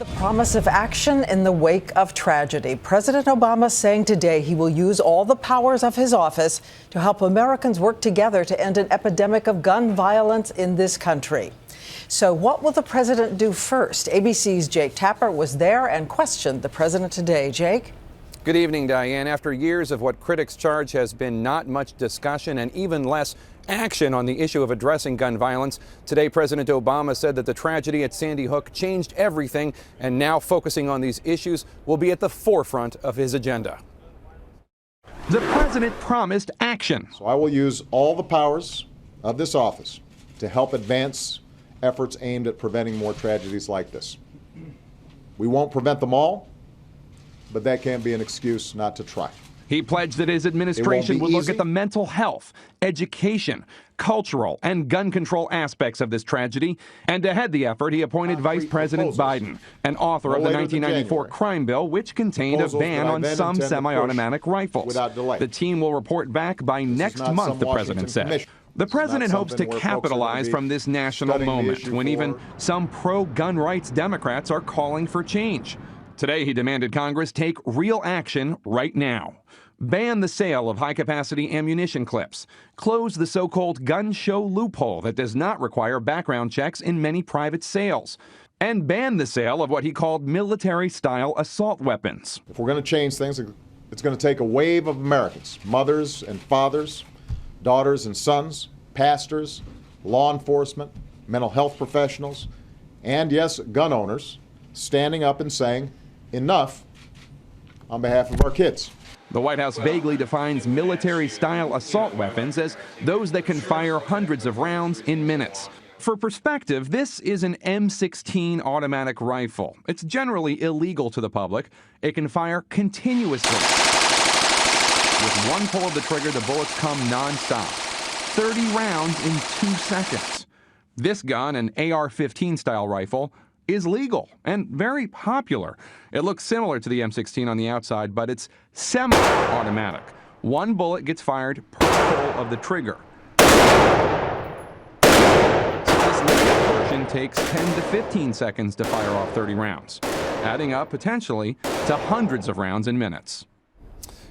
The promise of action in the wake of tragedy. President Obama saying today he will use all the powers of his office to help Americans work together to end an epidemic of gun violence in this country. So what will the president do first? ABC's Jake Tapper was there and questioned the president today. Jake? Good evening, Diane. After years of what critics charge has been not much discussion and even less action on the issue of addressing gun violence, today President Obama said that the tragedy at Sandy Hook changed everything, and now focusing on these issues will be at the forefront of his agenda. The president promised action. So I will use all the powers of this office to help advance efforts aimed at preventing more tragedies like this. We won't prevent them all, but that can't be an excuse not to try. He pledged that his administration would look at the mental health, education, cultural, and gun control aspects of this tragedy. And to head the effort, he appointed Vice President Biden, an author of the 1994 crime bill, which contained a ban on some semi-automatic rifles. The team will report back by next month, the president said. The president hopes to capitalize from this national moment when even some pro-gun rights Democrats are calling for change. Today, he demanded Congress take real action right now. Ban the sale of high-capacity ammunition clips. Close the so-called gun show loophole that does not require background checks in many private sales. And ban the sale of what he called military-style assault weapons. If we're going to change things, it's going to take a wave of Americans, mothers and fathers, daughters and sons, pastors, law enforcement, mental health professionals, and yes, gun owners, standing up and saying, enough, on behalf of our kids. The White House vaguely defines military-style assault weapons as those that can fire hundreds of rounds in minutes. For perspective, this is an M16 automatic rifle. It's generally illegal to the public. It can fire continuously. With one pull of the trigger, the bullets come non-stop. 30 rounds in 2 seconds. This gun, an AR-15 style rifle, is legal and very popular. It looks similar to the M16 on the outside, but it's semi-automatic. One bullet gets fired per pull of the trigger. So this legal version takes 10 to 15 seconds to fire off 30 rounds, adding up potentially to hundreds of rounds in minutes.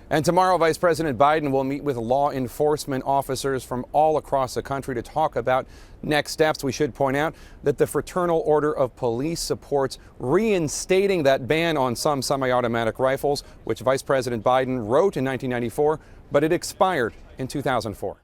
And tomorrow, Vice President Biden will meet with law enforcement officers from all across the country to talk about next steps. We should point out that the Fraternal Order of Police supports reinstating that ban on some semi-automatic rifles, which Vice President Biden wrote in 1994, but it expired in 2004.